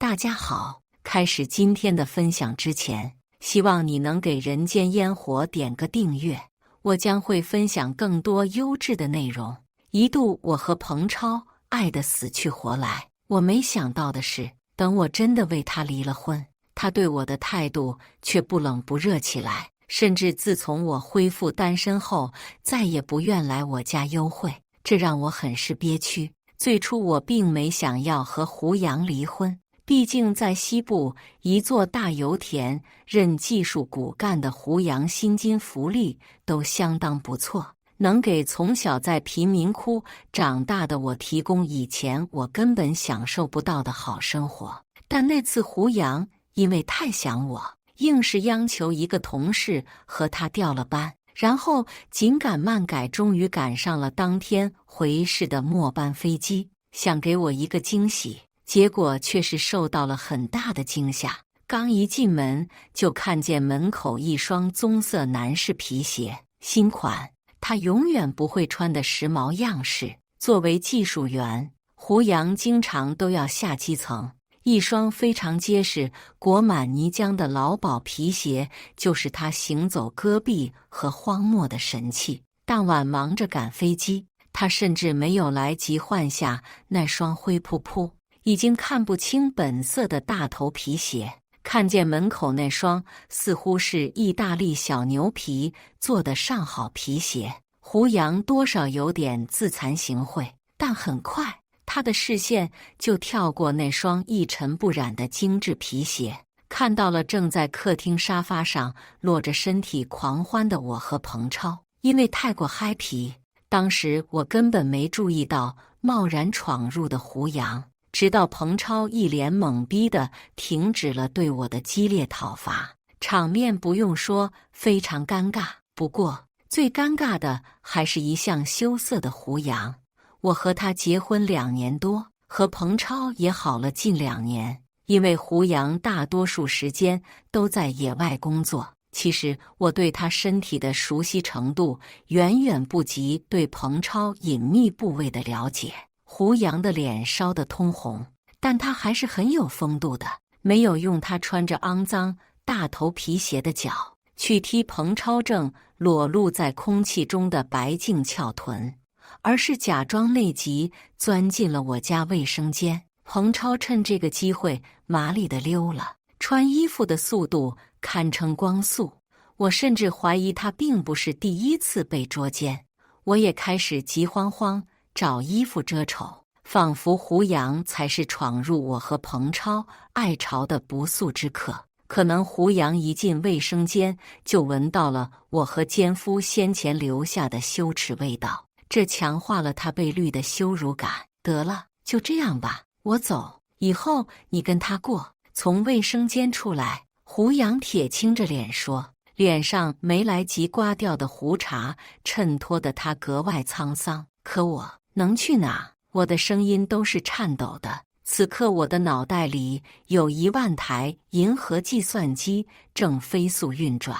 大家好，开始今天的分享之前，希望你能给人间烟火点个订阅，我将会分享更多优质的内容。一度我和彭超爱得死去活来，我没想到的是，等我真的为他离了婚，他对我的态度却不冷不热起来，甚至自从我恢复单身后，再也不愿来我家幽会，这让我很是憋屈。最初我并没想要和胡杨离婚，毕竟在西部一座大油田任技术骨干的胡杨薪金福利都相当不错，能给从小在贫民窟长大的我提供以前我根本享受不到的好生活。但那次胡杨因为太想我，硬是央求一个同事和他调了班，然后紧赶慢改，终于赶上了当天回市的末班飞机，想给我一个惊喜，结果却是受到了很大的惊吓。刚一进门就看见门口一双棕色男士皮鞋，新款，他永远不会穿的时髦样式。作为技术员，胡杨经常都要下基层，一双非常结实、裹满泥浆的劳保皮鞋就是他行走戈壁和荒漠的神器。当晚忙着赶飞机，他甚至没有来及换下那双灰扑扑、已经看不清本色的大头皮鞋。看见门口那双似乎是意大利小牛皮做的上好皮鞋，胡杨多少有点自惭形秽，但很快他的视线就跳过那双一尘不染的精致皮鞋，看到了正在客厅沙发上裸着身体狂欢的我和彭超。因为太过嗨皮，当时我根本没注意到贸然闯入的胡杨，直到彭超一脸懵逼地停止了对我的激烈讨伐，场面不用说非常尴尬。不过最尴尬的还是一向羞涩的胡杨。我和他结婚2年多，和彭超也好了近2年。因为胡杨大多数时间都在野外工作，其实我对他身体的熟悉程度远远不及对彭超隐秘部位的了解。胡杨的脸烧得通红，但他还是很有风度的，没有用他穿着肮脏大头皮鞋的脚去踢彭超正裸露在空气中的白净翘臀，而是假装内急钻进了我家卫生间。彭超趁这个机会麻利地溜了，穿衣服的速度堪称光速。我甚至怀疑他并不是第一次被捉奸。我也开始急慌慌找衣服遮丑，仿佛胡杨才是闯入我和彭超爱巢的不速之客。可能胡杨一进卫生间就闻到了我和奸夫先前留下的羞耻味道，这强化了他被绿的羞辱感。得了，就这样吧，我走，以后你跟他过。从卫生间出来，胡杨铁青着脸说，脸上没来及刮掉的胡茬衬托得他格外沧桑。可我能去哪？我的声音都是颤抖的。此刻我的脑袋里有10000台银河计算机正飞速运转，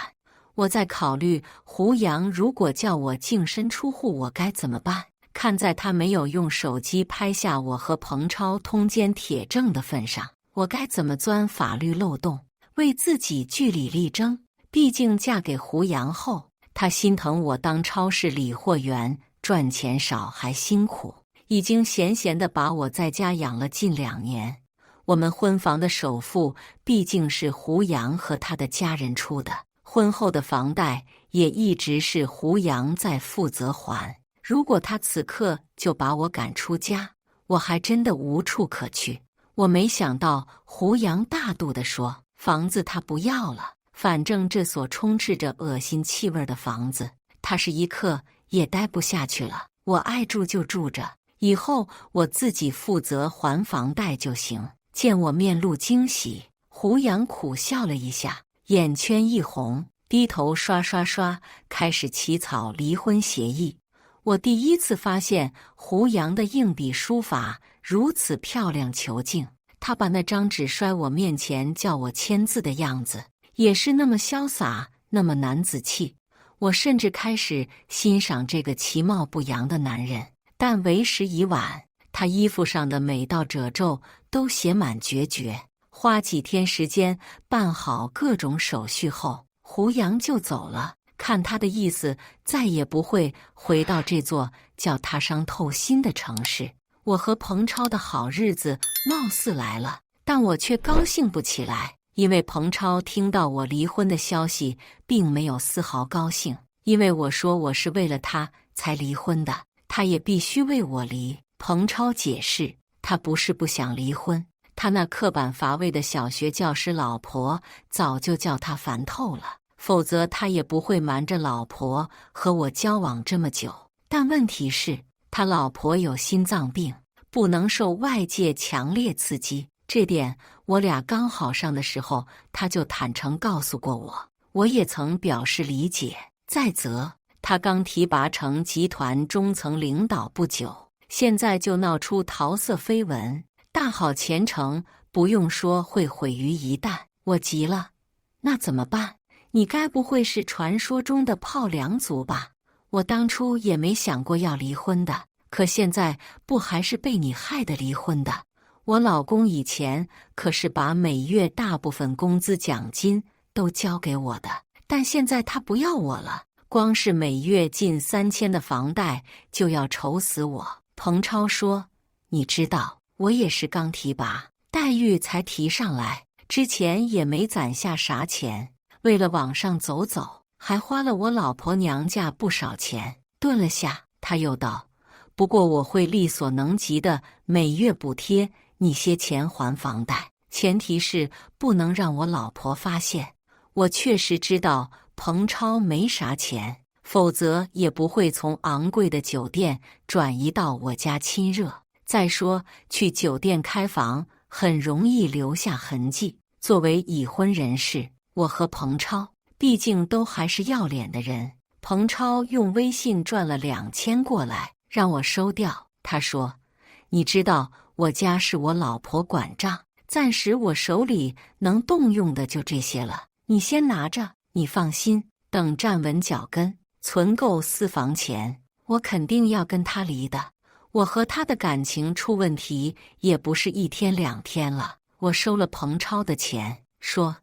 我在考虑胡杨如果叫我净身出户，我该怎么办？看在他没有用手机拍下我和彭超通奸铁证的份上，我该怎么钻法律漏洞，为自己据理力争？毕竟嫁给胡杨后，他心疼我当超市理货员赚钱少还辛苦，已经闲闲地把我在家养了近2年。我们婚房的首付毕竟是胡杨和他的家人出的，婚后的房贷也一直是胡杨在负责还。如果他此刻就把我赶出家，我还真的无处可去。我没想到胡杨大度地说，房子他不要了，反正这所充斥着恶心气味的房子，他是一刻也待不下去了。我爱住就住着，以后我自己负责还房贷就行。见我面露惊喜，胡杨苦笑了一下，眼圈一红，低头刷刷刷开始起草离婚协议。我第一次发现胡杨的硬笔书法如此漂亮遒劲，他把那张纸摔我面前叫我签字的样子也是那么潇洒，那么男子气。我甚至开始欣赏这个其貌不扬的男人，但为时已晚，他衣服上的每道褶皱都写满决绝。花几天时间办好各种手续后，胡杨就走了。看他的意思，再也不会回到这座叫他伤透心的城市。我和彭超的好日子貌似来了，但我却高兴不起来，因为彭超听到我离婚的消息，并没有丝毫高兴。因为我说我是为了他才离婚的，他也必须为我离。彭超解释，他不是不想离婚，他那刻板乏味的小学教师老婆早就叫他烦透了，否则他也不会瞒着老婆和我交往这么久。但问题是，他老婆有心脏病，不能受外界强烈刺激，这点我俩刚好上的时候他就坦诚告诉过我，我也曾表示理解。再则，他刚提拔成集团中层领导不久，现在就闹出桃色绯闻，大好前程不用说会毁于一旦。我急了，那怎么办？你该不会是传说中的泡两族吧？我当初也没想过要离婚的，可现在不还是被你害得离婚的？我老公以前可是把每月大部分工资奖金都交给我的，但现在他不要我了，光是每月近3000的房贷就要愁死我。彭超说，你知道，我也是刚提拔，待遇才提上来，之前也没攒下啥钱，为了往上走走，还花了我老婆娘家不少钱。顿了下，他又道，不过我会力所能及的每月补贴你些钱还房贷，前提是不能让我老婆发现。我确实知道彭超没啥钱，否则也不会从昂贵的酒店转移到我家亲热。再说去酒店开房很容易留下痕迹，作为已婚人士，我和彭超毕竟都还是要脸的人。彭超用微信转了2000过来，让我收掉。他说，你知道我家是我老婆管账，暂时我手里能动用的就这些了，你先拿着，你放心，等站稳脚跟，存够私房钱，我肯定要跟他离的。我和他的感情出问题也不是1天2天了。我收了彭超的钱，说，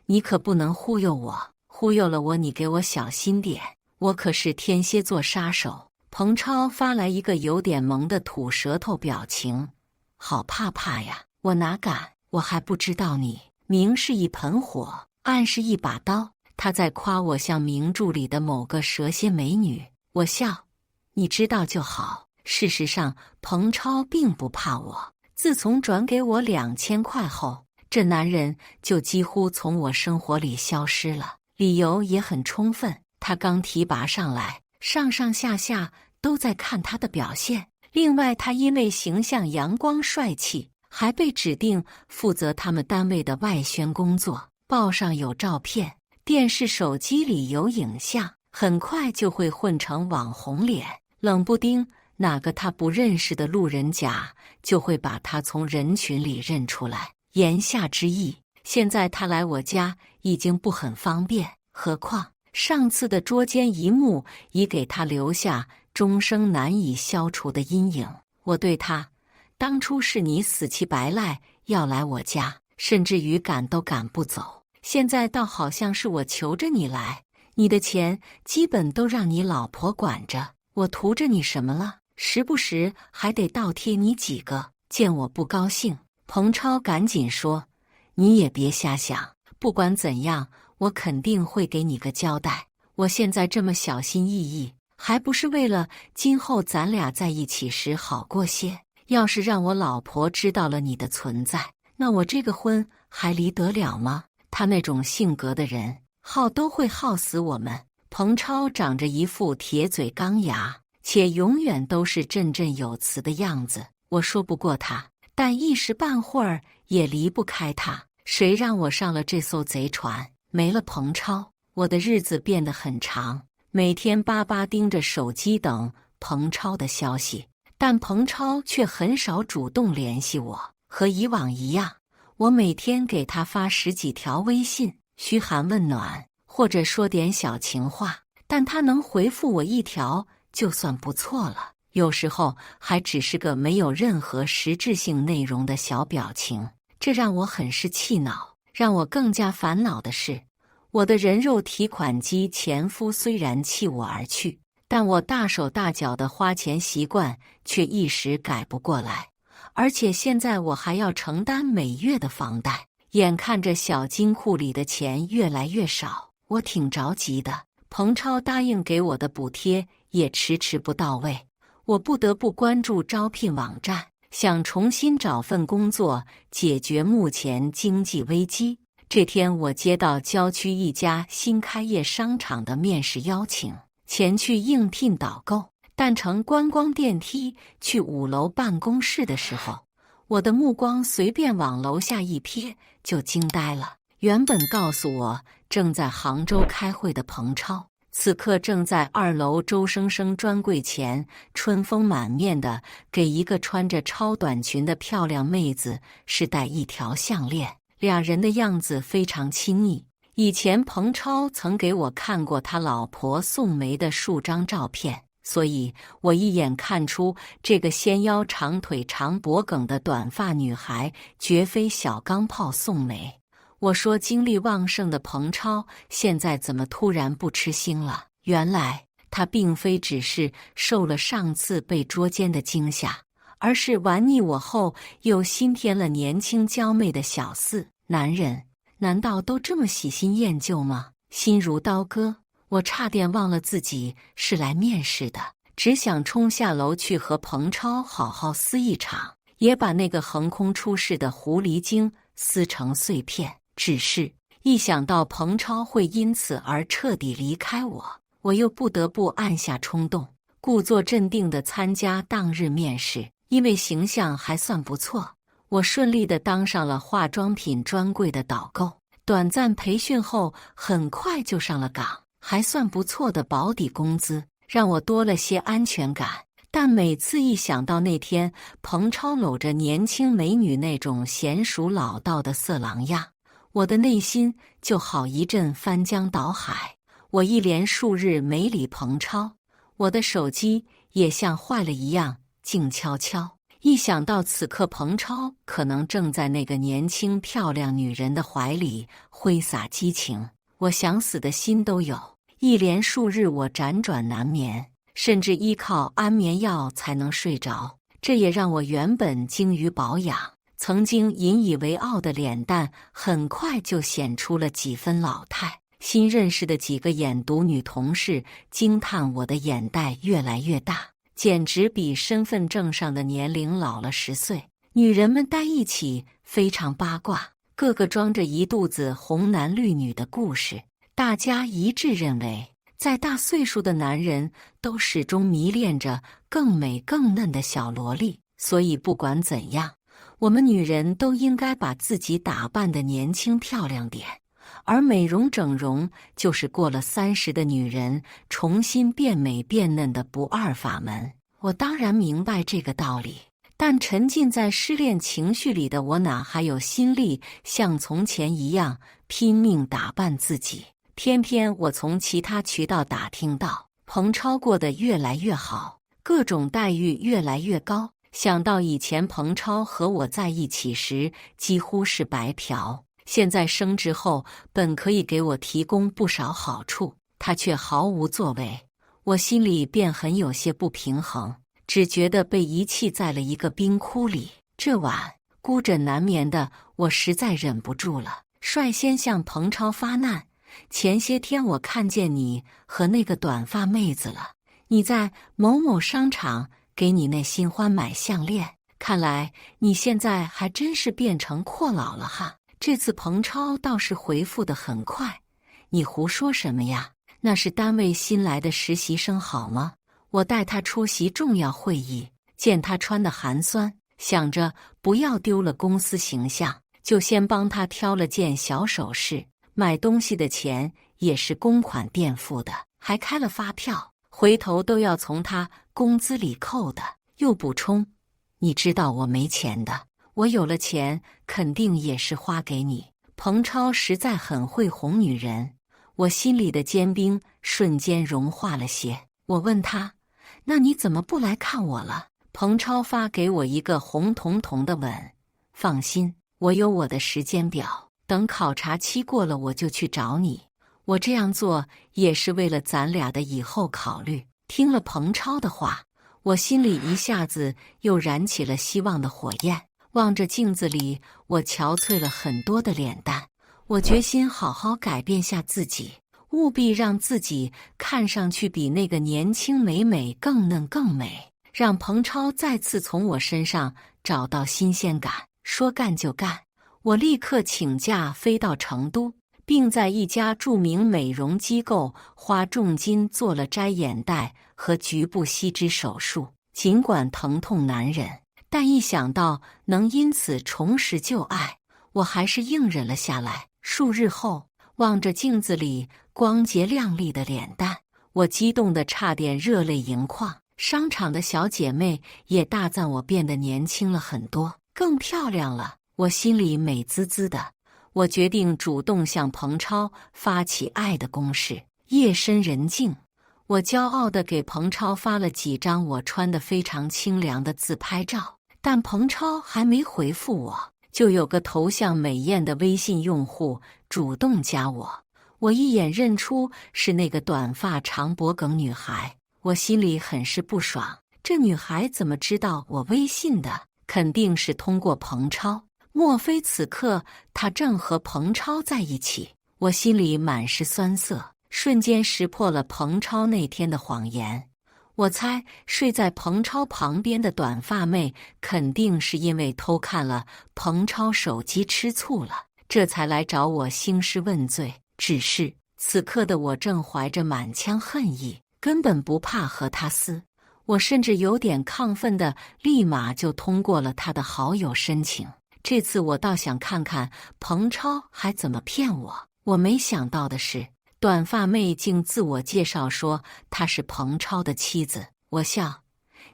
你可不能忽悠我，忽悠了我你给我小心点，我可是天蝎座杀手。彭超发来一个有点萌的吐舌头表情，好怕怕呀，我哪敢，我还不知道你明是一盆火，暗是一把刀。他在夸我像名著里的某个蛇蝎美女。我笑，你知道就好。事实上，彭超并不怕我。自从转给我2000块后，这男人就几乎从我生活里消失了，理由也很充分。他刚提拔上来，上上下下都在看他的表现。另外，他因为形象阳光帅气，还被指定负责他们单位的外宣工作，报上有照片，电视手机里有影像，很快就会混成网红脸。冷不丁哪个他不认识的路人甲就会把他从人群里认出来。言下之意，现在他来我家已经不很方便，何况上次的捉奸一幕已给他留下终生难以消除的阴影。我对他，当初是你死乞白赖要来我家，甚至于赶都赶不走，现在倒好像是我求着你来，你的钱基本都让你老婆管着，我图着你什么了？时不时还得倒贴你几个，见我不高兴。彭超赶紧说，你也别瞎想，不管怎样，我肯定会给你个交代。我现在这么小心翼翼，还不是为了今后咱俩在一起时好过些。要是让我老婆知道了你的存在，那我这个婚还离得了吗？他那种性格的人，耗都会耗死我们。彭超长着一副铁嘴钢牙，且永远都是振振有词的样子。我说不过他，但一时半会儿也离不开他。谁让我上了这艘贼船？没了彭超，我的日子变得很长，每天巴巴盯着手机等彭超的消息，但彭超却很少主动联系我。和以往一样，我每天给他发10几条微信，嘘寒问暖，或者说点小情话，但他能回复我1条就算不错了，有时候还只是个没有任何实质性内容的小表情。这让我很是气恼。让我更加烦恼的是，我的人肉提款机前夫虽然弃我而去，但我大手大脚的花钱习惯却一时改不过来。而且现在我还要承担每月的房贷，眼看着小金库里的钱越来越少，我挺着急的。彭超答应给我的补贴也迟迟不到位，我不得不关注招聘网站，想重新找份工作，解决目前经济危机。这天，我接到郊区一家新开业商场的面试邀请，前去应聘导购。但乘观光电梯去5楼办公室的时候，我的目光随便往楼下一瞥，就惊呆了。原本告诉我正在杭州开会的彭超，此刻正在2楼周生生专柜前春风满面的给一个穿着超短裙的漂亮妹子试戴一条项链，两人的样子非常亲密。以前彭超曾给我看过他老婆宋梅的数张照片，所以我一眼看出这个纤腰长腿长脖梗的短发女孩绝非小钢炮宋梅。我说精力旺盛的彭超现在怎么突然不吃腥了？原来他并非只是受了上次被捉奸的惊吓，而是玩腻我后又新添了年轻娇媚的小四。男人难道都这么喜新厌旧吗？心如刀割，我差点忘了自己是来面试的，只想冲下楼去和彭超好好撕一场，也把那个横空出世的狐狸精撕成碎片。只是一想到彭超会因此而彻底离开我，我又不得不按下冲动，故作镇定地参加当日面试。因为形象还算不错，我顺利地当上了化妆品专柜的导购。短暂培训后，很快就上了岗，还算不错的保底工资让我多了些安全感。但每次一想到那天彭超搂着年轻美女那种娴熟老道的色狼样，我的内心就好一阵翻江倒海。我一连数日没理彭超，我的手机也像坏了一样静悄悄。一想到此刻彭超可能正在那个年轻漂亮女人的怀里挥洒激情，我想死的心都有。一连数日我辗转难眠，甚至依靠安眠药才能睡着。这也让我原本精于保养，曾经引以为傲的脸蛋很快就显出了几分老态。新认识的几个眼毒女同事惊叹我的眼袋越来越大，简直比身份证上的年龄老了10岁。女人们待一起非常八卦，个个装着一肚子红男绿女的故事。大家一致认为，再大岁数的男人都始终迷恋着更美更嫩的小萝莉，所以不管怎样，我们女人都应该把自己打扮得年轻漂亮点。而美容整容就是过了30的女人重新变美变嫩的不二法门。我当然明白这个道理，但沉浸在失恋情绪里的我哪还有心力像从前一样拼命打扮自己？偏偏我从其他渠道打听到，彭超过得越来越好，各种待遇越来越高。想到以前彭超和我在一起时几乎是白嫖，现在升职后本可以给我提供不少好处，他却毫无作为，我心里便很有些不平衡，只觉得被遗弃在了一个冰窟里。这晚孤枕难眠的我实在忍不住了，率先向彭超发难。前些天我看见你和那个短发妹子了，你在某某商场给你那新欢买项链，看来你现在还真是变成阔佬了哈。这次彭超倒是回复得很快，你胡说什么呀？那是单位新来的实习生好吗？我带他出席重要会议，见他穿得寒酸，想着不要丢了公司形象，就先帮他挑了件小首饰。买东西的钱也是公款垫付的，还开了发票，回头都要从他工资里扣的。又补充，你知道我没钱的，我有了钱肯定也是花给你。彭超实在很会哄女人，我心里的坚冰瞬间融化了些。我问他，那你怎么不来看我了？彭超发给我一个红彤彤的吻。放心，我有我的时间表，等考察期过了我就去找你。我这样做也是为了咱俩的以后考虑。听了彭超的话，我心里一下子又燃起了希望的火焰。望着镜子里我憔悴了很多的脸蛋，我决心好好改变下自己，务必让自己看上去比那个年轻美美更嫩更美，让彭超再次从我身上找到新鲜感。说干就干，我立刻请假飞到成都，并在一家著名美容机构花重金做了摘眼袋和局部吸脂手术。尽管疼痛难忍，但一想到能因此重拾旧爱，我还是硬忍了下来。数日后，望着镜子里光洁亮丽的脸蛋，我激动得差点热泪盈眶。商场的小姐妹也大赞我变得年轻了很多，更漂亮了。我心里美滋滋的。我决定主动向彭超发起爱的攻势。夜深人静，我骄傲地给彭超发了几张我穿得非常清凉的自拍照，但彭超还没回复我，就有个头像美艳的微信用户主动加我。我一眼认出是那个短发长脖梗女孩，我心里很是不爽。这女孩怎么知道我微信的？肯定是通过彭超。莫非此刻她正和彭超在一起？我心里满是酸涩，瞬间识破了彭超那天的谎言。我猜睡在彭超旁边的短发妹肯定是因为偷看了彭超手机吃醋了，这才来找我兴师问罪。只是此刻的我正怀着满腔恨意，根本不怕和他撕。我甚至有点亢奋的立马就通过了他的好友申请。这次我倒想看看彭超还怎么骗我。我没想到的是，短发妹竟自我介绍说她是彭超的妻子。我笑，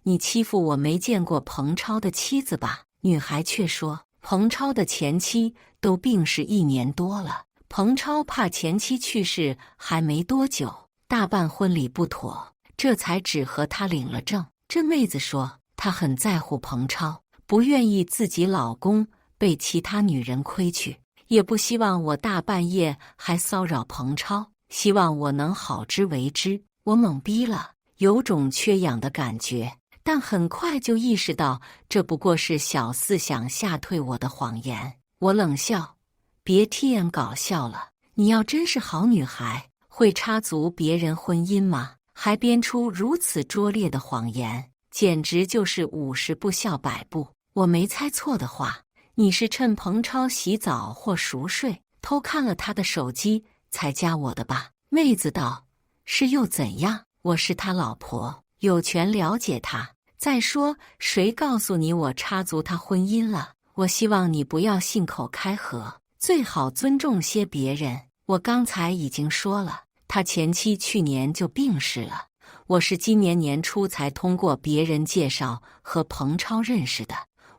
你欺负我没见过彭超的妻子吧？女孩却说，彭超的前妻都病逝1年多了，彭超怕前妻去世还没多久，大办婚礼不妥，这才只和他领了证。这妹子说，她很在乎彭超，不愿意自己老公被其他女人亏去，也不希望我大半夜还骚扰彭超，希望我能好自为之。我懵逼了，有种缺氧的感觉，但很快就意识到这不过是小四想吓退我的谎言。我冷笑，别TM搞笑了，你要真是好女孩，会插足别人婚姻吗？还编出如此拙劣的谎言，简直就是50不孝100不。我没猜错的话，你是趁彭超洗澡或熟睡，偷看了他的手机才加我的吧？妹子道，是又怎样？我是他老婆，有权了解他。再说，谁告诉你我插足他婚姻了？我希望你不要信口开河，最好尊重些别人。我刚才已经说了，他前妻去年就病逝了，我是今年年初才通过别人介绍和彭超认识的。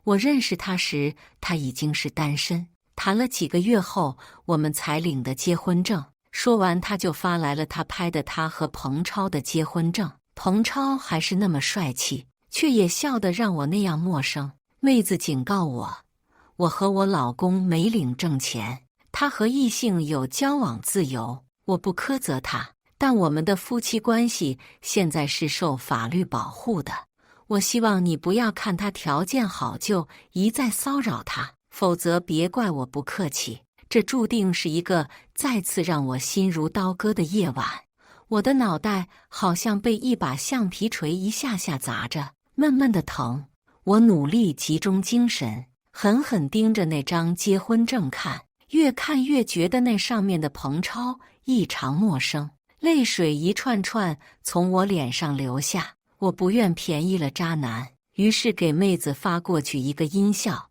我认识他时，他已经是单身，谈了几个月后，我们才领的结婚证。说完，他就发来了他拍的他和彭超的结婚证。彭超还是那么帅气，却也笑得让我那样陌生。妹子警告我，我和我老公没领证前，他和异性有交往自由，我不苛责他，但我们的夫妻关系现在是受法律保护的。我希望你不要看他条件好就一再骚扰他，否则别怪我不客气。这注定是一个再次让我心如刀割的夜晚。我的脑袋好像被一把橡皮锤一下下砸着，闷闷的疼。我努力集中精神，狠狠盯着那张结婚证看，越看越觉得那上面的彭超异常陌生，泪水一串串从我脸上流下。我不愿便宜了渣男，于是给妹子发过去一个音效。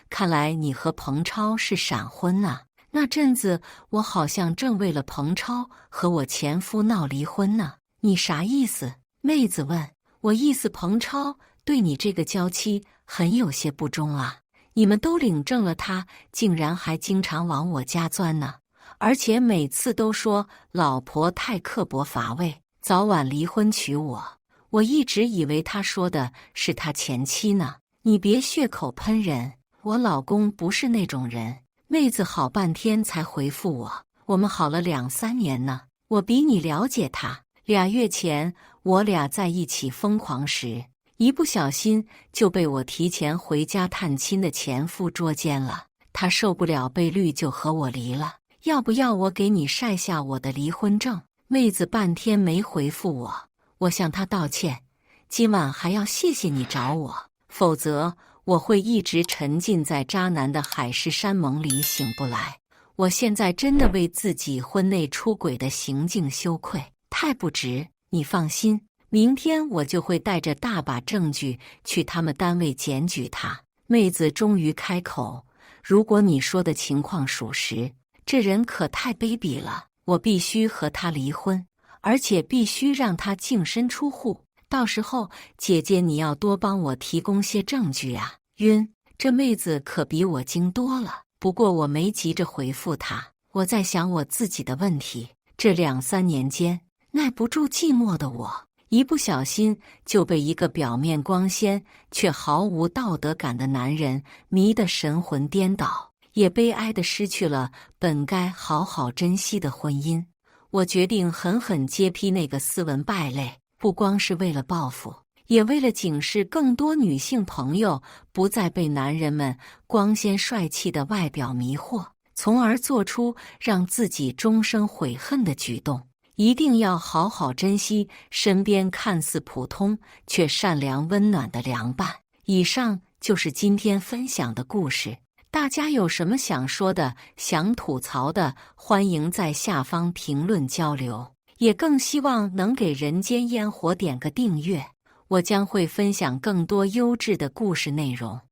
看来你和彭超是闪婚啊。那阵子我好像正为了彭超和我前夫闹离婚呢。你啥意思？妹子问。我意思彭超对你这个娇妻很有些不忠啊。你们都领证了，他竟然还经常往我家钻呢，而且每次都说老婆太刻薄乏味，早晚离婚娶我。我一直以为他说的是他前妻呢。你别血口喷人，我老公不是那种人。妹子好半天才回复我，我们好了2、3年呢，我比你了解他。2月前我俩在一起疯狂时，一不小心就被我提前回家探亲的前夫捉奸了。他受不了被绿，就和我离了。要不要我给你晒下我的离婚证？妹子半天没回复我，我向她道歉，今晚还要谢谢你找我，否则我会一直沉浸在渣男的海誓山盟里醒不来。我现在真的为自己婚内出轨的行径羞愧，太不值。你放心，明天我就会带着大把证据去他们单位检举他。妹子终于开口，如果你说的情况属实，这人可太卑鄙了，我必须和他离婚，而且必须让他净身出户。到时候姐姐你要多帮我提供些证据啊。晕，这妹子可比我精多了。不过我没急着回复她，我在想我自己的问题。这2、3年间，耐不住寂寞的我，一不小心就被一个表面光鲜却毫无道德感的男人迷得神魂颠倒，也悲哀地失去了本该好好珍惜的婚姻。我决定狠狠揭批那个斯文败类，不光是为了报复，也为了警示更多女性朋友不再被男人们光鲜帅气的外表迷惑，从而做出让自己终生悔恨的举动。一定要好好珍惜身边看似普通却善良温暖的良伴。以上就是今天分享的故事，大家有什么想说的、想吐槽的，欢迎在下方评论交流。也更希望能给人间烟火点个订阅，我将会分享更多优质的故事内容。